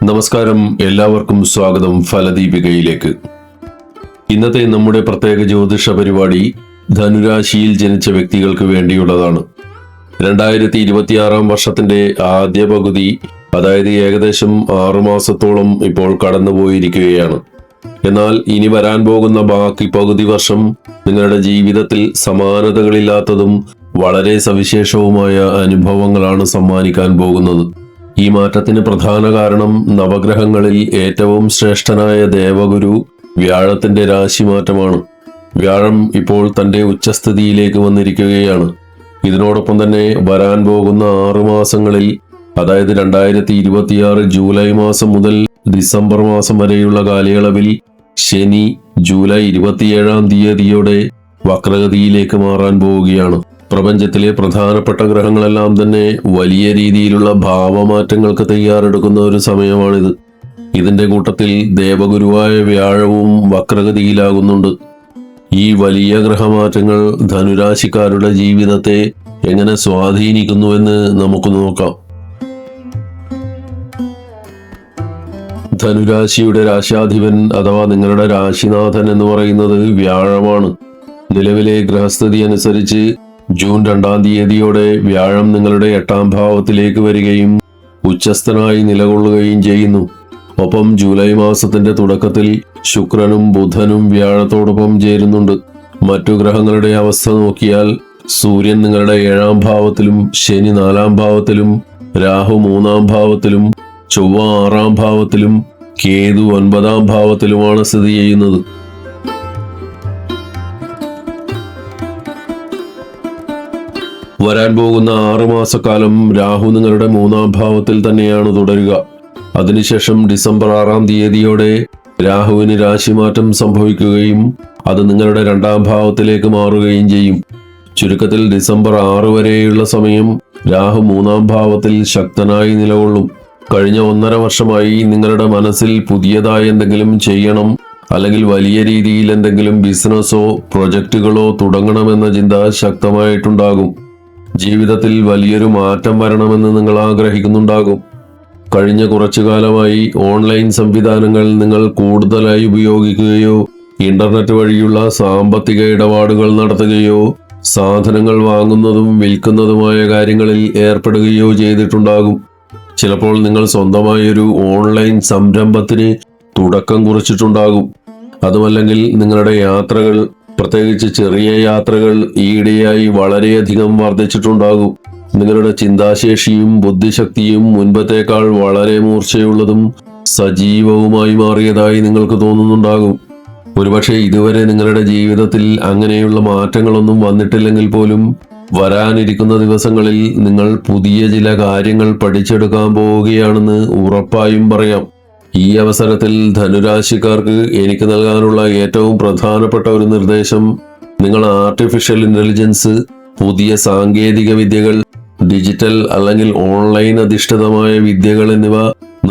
നമസ്കാരം, എല്ലാവർക്കും സ്വാഗതം ഫലദീപികയിലേക്ക്. ഇന്നത്തെ നമ്മുടെ പ്രത്യേക ജ്യോതിഷ പരിപാടി ധനുരാശിയിൽ ജനിച്ച വ്യക്തികൾക്ക് വേണ്ടിയുള്ളതാണ്. 2026 വർഷത്തിന്റെ ആദ്യ പകുതി, അതായത് ഏകദേശം 6 മാസത്തോളം ഇപ്പോൾ കടന്നുപോയിരിക്കുകയാണ്. എന്നാൽ ഇനി വരാൻ പോകുന്ന ബാക്കി പകുതി വർഷം നിങ്ങളുടെ ജീവിതത്തിൽ സമാനതകളില്ലാത്തതും വളരെ സവിശേഷവുമായ അനുഭവങ്ങളാണ് സമ്മാനിക്കാൻ പോകുന്നത്. ഈ മാറ്റത്തിന് പ്രധാന കാരണം നവഗ്രഹങ്ങളിൽ ഏറ്റവും ശ്രേഷ്ഠനായ ദേവഗുരു വ്യാഴത്തിന്റെ രാശിമാറ്റമാണ്. വ്യാഴം ഇപ്പോൾ തന്റെ ഉച്ചസ്ഥിതിയിലേക്ക് വന്നിരിക്കുകയാണ്. ഇതിനോടൊപ്പം തന്നെ വരാൻ പോകുന്ന 6 മാസങ്ങളിൽ, അതായത് 2026 ജൂലൈ മാസം മുതൽ ഡിസംബർ മാസം വരെയുള്ള കാലയളവിൽ ശനി ജൂലൈ 27 തീയതിയോടെ വക്രഗതിയിലേക്ക് മാറാൻ പോവുകയാണ്. പ്രപഞ്ചത്തിലെ പ്രധാനപ്പെട്ട ഗ്രഹങ്ങളെല്ലാം തന്നെ വലിയ രീതിയിലുള്ള ഭാവമാറ്റങ്ങൾക്ക് തയ്യാറെടുക്കുന്ന ഒരു സമയമാണിത്. ഇതിന്റെ കൂട്ടത്തിൽ ദേവഗുരുവായ വ്യാഴവും വക്രഗതിയിലാകുന്നുണ്ട്. ഈ വലിയ ഗ്രഹമാറ്റങ്ങൾ ധനുരാശിക്കാരുടെ ജീവിതത്തെ എങ്ങനെ സ്വാധീനിക്കുന്നുവെന്ന് നമുക്ക് നോക്കാം. ധനുരാശിയുടെ രാശാധിപൻ അഥവാ നിങ്ങളുടെ രാശിനാഥൻ എന്ന് പറയുന്നത് വ്യാഴമാണ്. നിലവിലെ ഗ്രഹസ്ഥിതി അനുസരിച്ച് ജൂൺ 2 തീയതിയോടെ വ്യാഴം നിങ്ങളുടെ 8ാം ഭാവത്തിലേക്ക് വരികയും ഉച്ചസ്ഥനായി നിലകൊള്ളുകയും ചെയ്യുന്നു. ഒപ്പം ജൂലൈ മാസത്തിന്റെ തുടക്കത്തിൽ ശുക്രനും ബുധനും വ്യാഴത്തോടൊപ്പം ചേരുന്നുണ്ട്. മറ്റു ഗ്രഹങ്ങളുടെ അവസ്ഥ നോക്കിയാൽ സൂര്യൻ നിങ്ങളുടെ 7ാം ഭാവത്തിലും, ശനി 4ാം ഭാവത്തിലും, രാഹു 3ാം ഭാവത്തിലും, ചൊവ്വ 6ാം ഭാവത്തിലും, കേതു 9ാം ഭാവത്തിലുമാണ് സ്ഥിതി ചെയ്യുന്നത്. വരാൻ പോകുന്ന 6 മാസക്കാലം രാഹു നിങ്ങളുടെ 3ാം ഭാവത്തിൽ തന്നെയാണ് തുടരുക. അതിനുശേഷം ഡിസംബർ 6 തീയതിയോടെ രാഹുവിന് രാശിമാറ്റം സംഭവിക്കുകയും അത് നിങ്ങളുടെ 2ാം ഭാവത്തിലേക്ക് മാറുകയും ചെയ്യും. ചുരുക്കത്തിൽ ഡിസംബർ 6 വരെയുള്ള സമയം രാഹു 3ാം ഭാവത്തിൽ ശക്തനായി നിലകൊള്ളും. കഴിഞ്ഞ 1.5 വർഷമായി നിങ്ങളുടെ മനസ്സിൽ പുതിയതായി എന്തെങ്കിലും ചെയ്യണം, അല്ലെങ്കിൽ വലിയ രീതിയിൽ എന്തെങ്കിലും ബിസിനസ്സോ പ്രൊജക്റ്റുകളോ തുടങ്ങണമെന്ന ചിന്ത ശക്തമായിട്ടുണ്ടാകും. ജീവിതത്തിൽ വലിയൊരു മാറ്റം വരണമെന്ന് നിങ്ങൾ ആഗ്രഹിക്കുന്നുണ്ടാകും. കഴിഞ്ഞ കുറച്ചു കാലമായി ഓൺലൈൻ സംവിധാനങ്ങൾ നിങ്ങൾ കൂടുതലായി ഉപയോഗിക്കുകയോ ഇന്റർനെറ്റ് വഴിയുള്ള സാമ്പത്തിക ഇടപാടുകൾ നടത്തുകയോ സാധനങ്ങൾ വാങ്ങുന്നതും വിൽക്കുന്നതുമായ കാര്യങ്ങളിൽ ഏർപ്പെടുകയോ ചെയ്തിട്ടുണ്ടാകും. ചിലപ്പോൾ നിങ്ങൾ സ്വന്തമായൊരു ഓൺലൈൻ സംരംഭത്തിന് തുടക്കം കുറിച്ചിട്ടുണ്ടാകും. അതുമല്ലെങ്കിൽ നിങ്ങളുടെ യാത്രകൾ, പ്രത്യേകിച്ച് ചെറിയ യാത്രകൾ ഈയിടെയായി വളരെയധികം വർദ്ധിച്ചിട്ടുണ്ടാകും. നിങ്ങളുടെ ചിന്താശേഷിയും ബുദ്ധിശക്തിയും മുൻപത്തേക്കാൾ വളരെ മൂർച്ചയുള്ളതും സജീവവുമായി മാറിയതായി നിങ്ങൾക്ക് തോന്നുന്നുണ്ടാകും. ഒരുപക്ഷെ ഇതുവരെ നിങ്ങളുടെ ജീവിതത്തിൽ അങ്ങനെയുള്ള മാറ്റങ്ങളൊന്നും വന്നിട്ടില്ലെങ്കിൽ പോലും വരാനിരിക്കുന്ന ദിവസങ്ങളിൽ നിങ്ങൾ പുതിയ ചില കാര്യങ്ങൾ പഠിച്ചെടുക്കാൻ പോവുകയാണെന്ന് ഉറപ്പായും പറയാം. ഈ അവസരത്തിൽ ധനുരാശിക്കാർക്ക് എനിക്ക് നൽകാനുള്ള ഏറ്റവും പ്രധാനപ്പെട്ട ഒരു നിർദ്ദേശം, നിങ്ങൾ ആർട്ടിഫിഷ്യൽ ഇന്റലിജൻസ്, പുതിയ സാങ്കേതിക വിദ്യകൾ, ഡിജിറ്റൽ അല്ലെങ്കിൽ ഓൺലൈൻ അധിഷ്ഠിതമായ വിദ്യകൾ എന്നിവ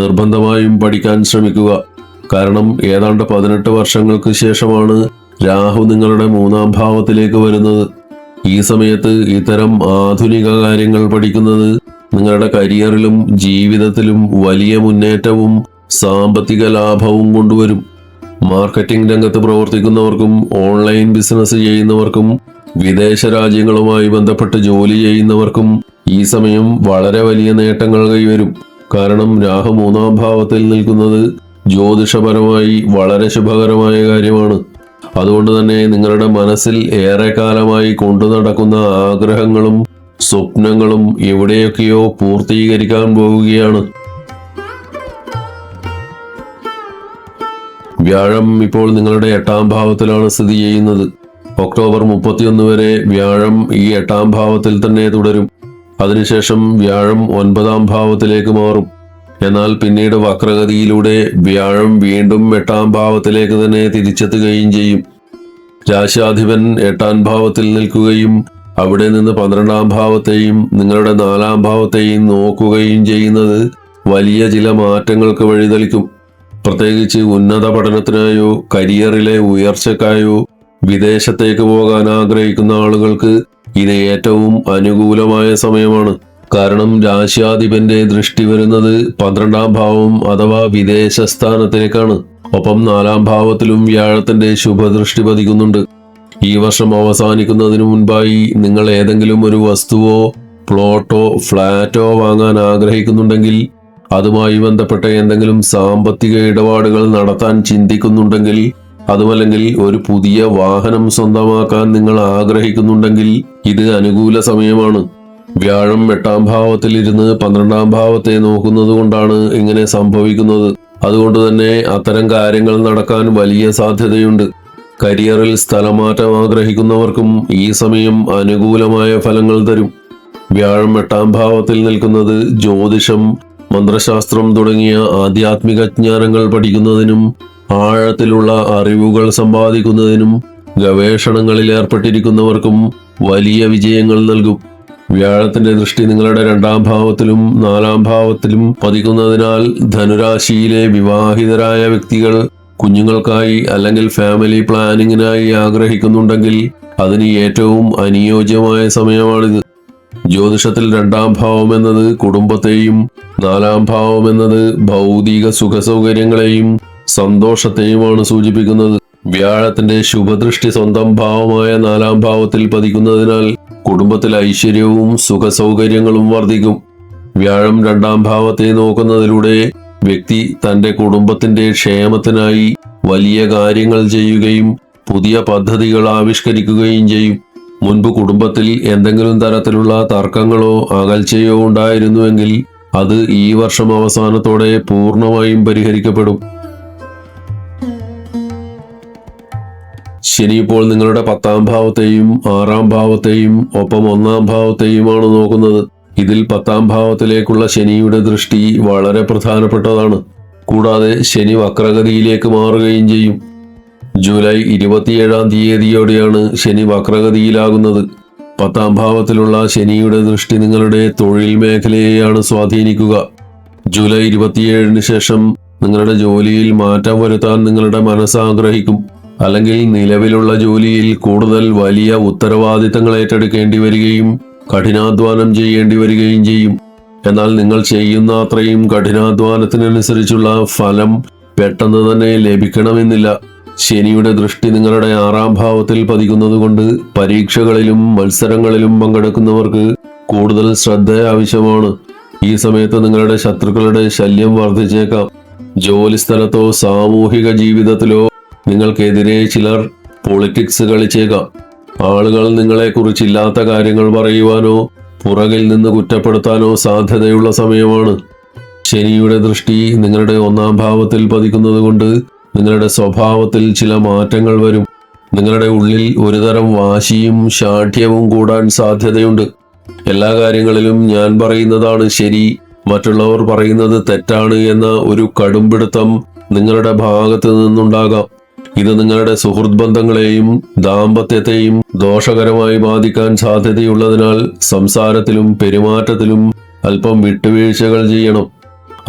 നിർബന്ധമായും പഠിക്കാൻ ശ്രമിക്കുക. കാരണം ഏതാണ്ട് 18 വർഷങ്ങൾക്ക് ശേഷമാണ് രാഹു നിങ്ങളുടെ 3ാം ഭാവത്തിലേക്ക് വരുന്നത്. ഈ സമയത്ത് ഇത്തരം ആധുനിക കാര്യങ്ങൾ പഠിക്കുന്നത് നിങ്ങളുടെ കരിയറിലും ജീവിതത്തിലും വലിയ മുന്നേറ്റവും സാമ്പത്തിക ലാഭവും കൊണ്ടുവരും. മാർക്കറ്റിംഗ് രംഗത്ത് പ്രവർത്തിക്കുന്നവർക്കും ഓൺലൈൻ ബിസിനസ് ചെയ്യുന്നവർക്കും വിദേശ രാജ്യങ്ങളുമായി ബന്ധപ്പെട്ട് ജോലി ചെയ്യുന്നവർക്കും ഈ സമയം വളരെ വലിയ നേട്ടങ്ങൾ കൈവരും. കാരണം രാഹു 3ാം ഭാവത്തിൽ നിൽക്കുന്നത് ജ്യോതിഷപരമായി വളരെ ശുഭകരമായ കാര്യമാണ്. അതുകൊണ്ട് തന്നെ നിങ്ങളുടെ മനസ്സിൽ ഏറെക്കാലമായി കൊണ്ടു നടക്കുന്ന ആഗ്രഹങ്ങളും സ്വപ്നങ്ങളും എവിടെയൊക്കെയോ പൂർത്തീകരിക്കാൻ പോവുകയാണ്. വ്യാഴം ഇപ്പോൾ നിങ്ങളുടെ 8ാം ഭാവത്തിലാണ് സ്ഥിതി ചെയ്യുന്നത്. ഒക്ടോബർ 31 വരെ വ്യാഴം ഈ 8ാം ഭാവത്തിൽ തന്നെ തുടരും. അതിനുശേഷം വ്യാഴം 9ാം ഭാവത്തിലേക്ക് മാറും. എന്നാൽ പിന്നീട് വക്രഗതിയിലൂടെ വ്യാഴം വീണ്ടും 8ാം ഭാവത്തിലേക്ക് തന്നെ തിരിച്ചെത്തുകയും ചെയ്യും. രാശാധിപൻ 8ാം ഭാവത്തിൽ നിൽക്കുകയും അവിടെ നിന്ന് 12ാം ഭാവത്തെയും നിങ്ങളുടെ 4ാം ഭാവത്തെയും നോക്കുകയും ചെയ്യുന്നത് വലിയ ചില മാറ്റങ്ങൾക്ക് വഴിതെളിക്കും. പ്രത്യേകിച്ച് ഉന്നത പഠനത്തിനായോ കരിയറിലെ ഉയർച്ചയ്ക്കായോ വിദേശത്തേക്ക് പോകാൻ ആഗ്രഹിക്കുന്ന ആളുകൾക്ക് ഇത് ഏറ്റവും അനുകൂലമായ സമയമാണ്. കാരണം രാശ്യാധിപന്റെ ദൃഷ്ടി വരുന്നത് 12ാം ഭാവം അഥവാ വിദേശ സ്ഥാനത്തിലേക്കാണ്. ഒപ്പം 4ാം ഭാവത്തിലും വ്യാഴത്തിന്റെ ശുഭദൃഷ്ടി പതിക്കുന്നുണ്ട്. ഈ വർഷം അവസാനിക്കുന്നതിന് മുൻപായി നിങ്ങൾ ഏതെങ്കിലും ഒരു വസ്തുവോ പ്ലോട്ടോ ഫ്ലാറ്റോ വാങ്ങാൻ ആഗ്രഹിക്കുന്നുണ്ടെങ്കിൽ, അതുമായി ബന്ധപ്പെട്ട എന്തെങ്കിലും സാമ്പത്തിക ഇടപാടുകൾ നടത്താൻ ചിന്തിക്കുന്നുണ്ടെങ്കിൽ, അതുമല്ലെങ്കിൽ ഒരു പുതിയ വാഹനം സ്വന്തമാക്കാൻ നിങ്ങൾ ആഗ്രഹിക്കുന്നുണ്ടെങ്കിൽ ഇത് അനുകൂല സമയമാണ്. വ്യാഴം 8ാം ഭാവത്തിലിരുന്ന് 12ാം ഭാവത്തെ നോക്കുന്നത് കൊണ്ടാണ് ഇങ്ങനെ സംഭവിക്കുന്നത്. അതുകൊണ്ട് തന്നെ അത്തരം കാര്യങ്ങൾ നടക്കാൻ വലിയ സാധ്യതയുണ്ട്. കരിയറിൽ സ്ഥലമാറ്റം ആഗ്രഹിക്കുന്നവർക്കും ഈ സമയം അനുകൂലമായ ഫലങ്ങൾ തരും. വ്യാഴം 8ാം ഭാവത്തിൽ നിൽക്കുന്നത് ജ്യോതിഷം, മന്ത്രശാസ്ത്രം തുടങ്ങിയ ആധ്യാത്മിക ജ്ഞാനങ്ങൾ പഠിക്കുന്നതിനും ആഴത്തിലുള്ള അറിവുകൾ സമ്പാദിക്കുന്നതിനും ഗവേഷണങ്ങളിൽ ഏർപ്പെട്ടിരിക്കുന്നവർക്കും വലിയ വിജയങ്ങൾ നൽകും. വ്യാഴത്തിന്റെ ദൃഷ്ടി നിങ്ങളുടെ 2ാം ഭാവത്തിലും 4ാം ഭാവത്തിലും പതിക്കുന്നതിനാൽ ധനുരാശിയിലെ വിവാഹിതരായ വ്യക്തികൾ കുഞ്ഞുങ്ങൾക്കായി അല്ലെങ്കിൽ ഫാമിലി പ്ലാനിങ്ങിനായി ആഗ്രഹിക്കുന്നുണ്ടെങ്കിൽ അതിന് ഏറ്റവും അനുയോജ്യമായ സമയമാണിത്. ജ്യോതിഷത്തിൽ 2ാം ഭാവം എന്നത് കുടുംബത്തെയും 4ാം ഭാവം എന്നത് ഭൗതിക സുഖസൗകര്യങ്ങളെയും സന്തോഷത്തെയുമാണ് സൂചിപ്പിക്കുന്നത്. വ്യാഴത്തിന്റെ ശുഭദൃഷ്ടി സ്വന്തം ഭാവമായ 4ാം ഭാവത്തിൽ പതിക്കുന്നതിനാൽ കുടുംബത്തിൽ ഐശ്വര്യവും സുഖസൗകര്യങ്ങളും വർദ്ധിക്കും. വ്യാഴം 2ാം ഭാവത്തെ നോക്കുന്നതിലൂടെ വ്യക്തി തന്റെ കുടുംബത്തിന്റെ ക്ഷേമത്തിനായി വലിയ കാര്യങ്ങൾ ചെയ്യുകയും പുതിയ പദ്ധതികൾ ആവിഷ്കരിക്കുകയും ചെയ്യും. മുൻപ് കുടുംബത്തിൽ എന്തെങ്കിലും തരത്തിലുള്ള തർക്കങ്ങളോ അകൽച്ചയോ ഉണ്ടായിരുന്നുവെങ്കിൽ അത് ഈ വർഷം അവസാനത്തോടെ പൂർണ്ണമായും പരിഹരിക്കപ്പെടും. ശനി ഇപ്പോൾ നിങ്ങളുടെ 10ാം ഭാവത്തെയും 6ാം ഭാവത്തെയും ഒപ്പം 1ാം ഭാവത്തെയുമാണ് നോക്കുന്നത്. ഇതിൽ 10ാം ഭാവത്തിലേക്കുള്ള ശനിയുടെ ദൃഷ്ടി വളരെ പ്രധാനപ്പെട്ടതാണ്. കൂടാതെ ശനി വക്രഗതിയിലേക്ക് മാറുകയും ചെയ്യും. ജൂലൈ 27ാം തീയതിയോടെയാണ് ശനി വക്രഗതിയിലാകുന്നത്. 10ാം ഭാവത്തിലുള്ള ശനിയുടെ ദൃഷ്ടി നിങ്ങളുടെ തൊഴിൽ മേഖലയെയാണ് സ്വാധീനിക്കുക. ജൂലൈ 27-ന് ശേഷം നിങ്ങളുടെ ജോലിയിൽ മാറ്റം വരുത്താൻ നിങ്ങളുടെ മനസ്സ് ആഗ്രഹിക്കും. അല്ലെങ്കിൽ നിലവിലുള്ള ജോലിയിൽ കൂടുതൽ വലിയ ഉത്തരവാദിത്തങ്ങൾ ഏറ്റെടുക്കേണ്ടി വരികയും കഠിനാധ്വാനം ചെയ്യേണ്ടി വരികയും ചെയ്യും. എന്നാൽ നിങ്ങൾ ചെയ്യുന്ന അത്രയും കഠിനാധ്വാനത്തിനനുസരിച്ചുള്ള ഫലം പെട്ടെന്ന് തന്നെ ലഭിക്കണമെന്നില്ല. ശനിയുടെ ദൃഷ്ടി നിങ്ങളുടെ 6ാം ഭാവത്തിൽ പതിക്കുന്നത് കൊണ്ട് പരീക്ഷകളിലും മത്സരങ്ങളിലും പങ്കെടുക്കുന്നവർക്ക് കൂടുതൽ ശ്രദ്ധ ആവശ്യമാണ്. ഈ സമയത്ത് നിങ്ങളുടെ ശത്രുക്കളുടെ ശല്യം വർദ്ധിച്ചേക്കാം. ജോലിസ്ഥലത്തോ സാമൂഹിക ജീവിതത്തിലോ നിങ്ങൾക്കെതിരെ ചിലർ പൊളിറ്റിക്സ് കളിച്ചേക്കാം. ആളുകൾ നിങ്ങളെക്കുറിച്ചില്ലാത്ത കാര്യങ്ങൾ പറയുവാനോ പുറകിൽ നിന്ന് കുറ്റപ്പെടുത്താനോ സാധ്യതയുള്ള സമയമാണ്. ശനിയുടെ ദൃഷ്ടി നിങ്ങളുടെ 1ാം ഭാവത്തിൽ പതിക്കുന്നത് കൊണ്ട് നിങ്ങളുടെ സ്വഭാവത്തിൽ ചില മാറ്റങ്ങൾ വരും. നിങ്ങളുടെ ഉള്ളിൽ ഒരുതരം വാശിയും ശാഠ്യവും കൂടാൻ സാധ്യതയുണ്ട്. എല്ലാ കാര്യങ്ങളിലും ഞാൻ പറയുന്നതാണ് ശരി, മറ്റുള്ളവർ പറയുന്നത് തെറ്റാണ് എന്ന ഒരു കടുംപിടുത്തം നിങ്ങളുടെ ഭാഗത്ത് നിന്നുണ്ടാകാം. ഇത് നിങ്ങളുടെ സുഹൃത്ത് ബന്ധങ്ങളെയും ദാമ്പത്യത്തെയും ദോഷകരമായി ബാധിക്കാൻ സാധ്യതയുള്ളതിനാൽ സംസാരത്തിലും പെരുമാറ്റത്തിലും അല്പം വിട്ടുവീഴ്ചകൾ ചെയ്യണം.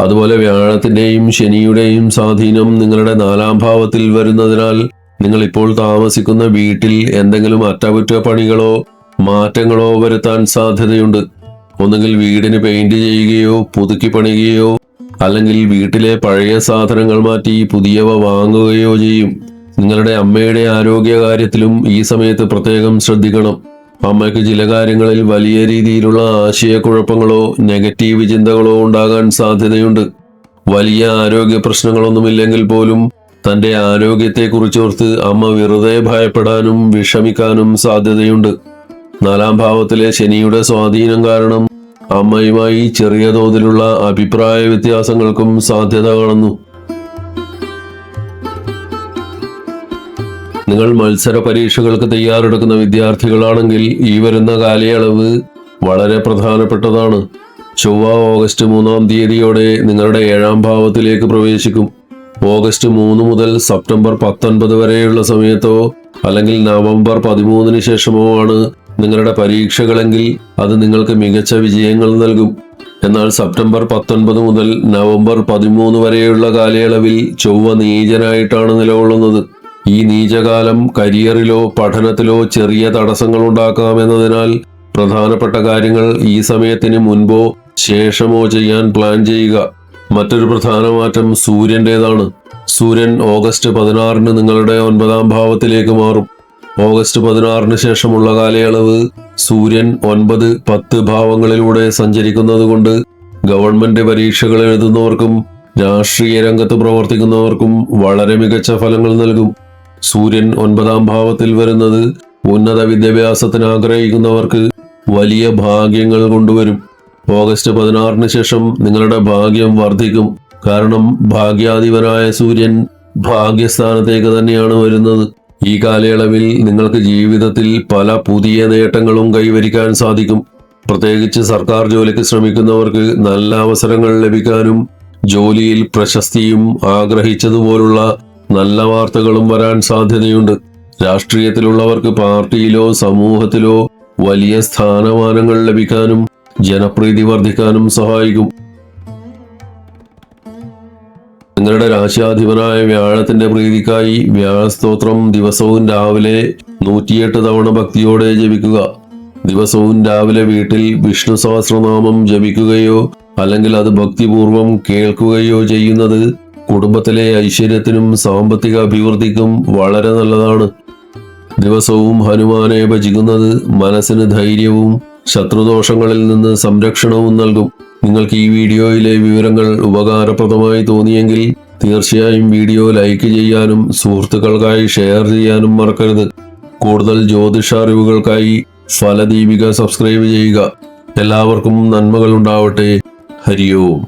അതുപോലെ വ്യാഴത്തിന്റെയും ശനിയുടെയും സ്വാധീനം നിങ്ങളുടെ 4ാം ഭാവത്തിൽ വരുന്നതിനാൽ നിങ്ങൾ ഇപ്പോൾ താമസിക്കുന്ന വീട്ടിൽ എന്തെങ്കിലും അറ്റകുറ്റപ്പണികളോ മാറ്റങ്ങളോ വരുത്താൻ സാധ്യതയുണ്ട്. ഒന്നുകിൽ വീടിന് പെയിന്റ് ചെയ്യുകയോ പുതുക്കി പണിയുകയോ അല്ലെങ്കിൽ വീട്ടിലെ പഴയ സാധനങ്ങൾ മാറ്റി പുതിയവ വാങ്ങുകയോ ചെയ്യും. നിങ്ങളുടെ അമ്മയുടെ ആരോഗ്യകാര്യത്തിലും ഈ സമയത്ത് പ്രത്യേകം ശ്രദ്ധിക്കണം. അമ്മയ്ക്ക് ചില കാര്യങ്ങളിൽ വലിയ രീതിയിലുള്ള ആശയക്കുഴപ്പങ്ങളോ നെഗറ്റീവ് ചിന്തകളോ ഉണ്ടാകാൻ സാധ്യതയുണ്ട്. വലിയ ആരോഗ്യ പ്രശ്നങ്ങളൊന്നുമില്ലെങ്കിൽ പോലും തന്റെ ആരോഗ്യത്തെക്കുറിച്ചോർത്ത് അമ്മ വെറുതെ ഭയപ്പെടാനും വിഷമിക്കാനും സാധ്യതയുണ്ട്. 4ാം ഭാവത്തിലെ ശനിയുടെ സ്വാധീനം കാരണം അമ്മയുമായി ചെറിയ തോതിലുള്ള അഭിപ്രായ വ്യത്യാസങ്ങൾക്കും സാധ്യത കാണുന്നു. നിങ്ങൾ മത്സര പരീക്ഷകൾക്ക് തയ്യാറെടുക്കുന്ന വിദ്യാർത്ഥികളാണെങ്കിൽ ഈ വരുന്ന കാലയളവ് വളരെ പ്രധാനപ്പെട്ടതാണ്. ചൊവ്വ ഓഗസ്റ്റ് 3-ാം തീയതിയോടെ നിങ്ങളുടെ 7ാം ഭാവത്തിലേക്ക് പ്രവേശിക്കും. ഓഗസ്റ്റ് 3 മുതൽ സെപ്റ്റംബർ 19 വരെയുള്ള സമയത്തോ അല്ലെങ്കിൽ നവംബർ 13-ന് ശേഷമോ ആണ് നിങ്ങളുടെ പരീക്ഷകളെങ്കിൽ അത് നിങ്ങൾക്ക് മികച്ച വിജയങ്ങൾ നൽകും. എന്നാൽ സെപ്റ്റംബർ 19 മുതൽ നവംബർ 13 വരെയുള്ള കാലയളവിൽ ചൊവ്വ നീചനായിട്ടാണ് നിലകൊള്ളുന്നത്. ഈ നീചകാലം കരിയറിലോ പഠനത്തിലോ ചെറിയ തടസ്സങ്ങൾ ഉണ്ടാക്കാമെന്നതിനാൽ പ്രധാനപ്പെട്ട കാര്യങ്ങൾ ഈ സമയത്തിന് മുൻപോ ശേഷമോ ചെയ്യാൻ പ്ലാൻ ചെയ്യുക. മറ്റൊരു പ്രധാന മാറ്റം സൂര്യന്റേതാണ്. സൂര്യൻ ഓഗസ്റ്റ് 16 നിങ്ങളുടെ 9ാം ഭാവത്തിലേക്ക് മാറും. ഓഗസ്റ്റ് 16 ശേഷമുള്ള കാലയളവ് സൂര്യൻ 9, 10 ഭാവങ്ങളിലൂടെ സഞ്ചരിക്കുന്നത് കൊണ്ട് ഗവൺമെന്റ് പരീക്ഷകൾ എഴുതുന്നവർക്കും രാഷ്ട്രീയ രംഗത്ത് പ്രവർത്തിക്കുന്നവർക്കും വളരെ മികച്ച ഫലങ്ങൾ നൽകും. സൂര്യൻ 9ാം ഭാവത്തിൽ വരുന്നത് ഉന്നത വിദ്യാഭ്യാസത്തിന് ആഗ്രഹിക്കുന്നവർക്ക് വലിയ ഭാഗ്യങ്ങൾ കൊണ്ടുവരും. ഓഗസ്റ്റ് 16 ശേഷം നിങ്ങളുടെ ഭാഗ്യം വർദ്ധിക്കും. കാരണം ഭാഗ്യാധിപനായ സൂര്യൻ ഭാഗ്യസ്ഥാനത്തേക്ക് തന്നെയാണ് വരുന്നത്. ഈ കാലയളവിൽ നിങ്ങൾക്ക് ജീവിതത്തിൽ പല പുതിയ നേട്ടങ്ങളും കൈവരിക്കാൻ സാധിക്കും. പ്രത്യേകിച്ച് സർക്കാർ ജോലിക്ക് ശ്രമിക്കുന്നവർക്ക് നല്ല അവസരങ്ങൾ ലഭിക്കാനും ജോലിയിൽ പ്രശസ്തിയും ആഗ്രഹിച്ചതുപോലുള്ള നല്ല വാർത്തകളും വരാൻ സാധ്യതയുണ്ട്. രാഷ്ട്രീയത്തിലുള്ളവർക്ക് പാർട്ടിയിലോ സമൂഹത്തിലോ വലിയ സ്ഥാനമാനങ്ങൾ ലഭിക്കാനും ജനപ്രീതി വർദ്ധിക്കാനും സഹായിക്കും. നിങ്ങളുടെ രാശ്യാധിപനായ വ്യാഴത്തിന്റെ പ്രീതിക്കായി വ്യാഴസ്തോത്രം ദിവസവും രാവിലെ 108 തവണ ഭക്തിയോടെ ജപിക്കുക. ദിവസവും രാവിലെ വീട്ടിൽ വിഷ്ണു സഹസ്രനാമം ജപിക്കുകയോ അല്ലെങ്കിൽ അത് ഭക്തിപൂർവം കേൾക്കുകയോ ചെയ്യുന്നത് കുടുംബത്തിലെ ഐശ്വര്യത്തിനും സാമ്പത്തിക അഭിവൃദ്ധിക്കും വളരെ നല്ലതാണ്. ദിവസവും ഹനുമാനെ ഭജിക്കുന്നത് മനസ്സിന് ധൈര്യവും ശത്രുദോഷങ്ങളിൽ നിന്ന് സംരക്ഷണവും നൽകും. നിങ്ങൾക്ക് ഈ വീഡിയോയിലെ വിവരങ്ങൾ ഉപകാരപ്രദമായി തോന്നിയെങ്കിൽ തീർച്ചയായും വീഡിയോ ലൈക്ക് ചെയ്യാനും സുഹൃത്തുക്കൾക്കായി ഷെയർ ചെയ്യാനും മറക്കരുത്. കൂടുതൽ ജ്യോതിഷ അറിവുകൾക്കായി ഫലദീപിക സബ്സ്ക്രൈബ് ചെയ്യുക. എല്ലാവർക്കും നന്മകൾ ഉണ്ടാവട്ടെ. ഹരി ഓം.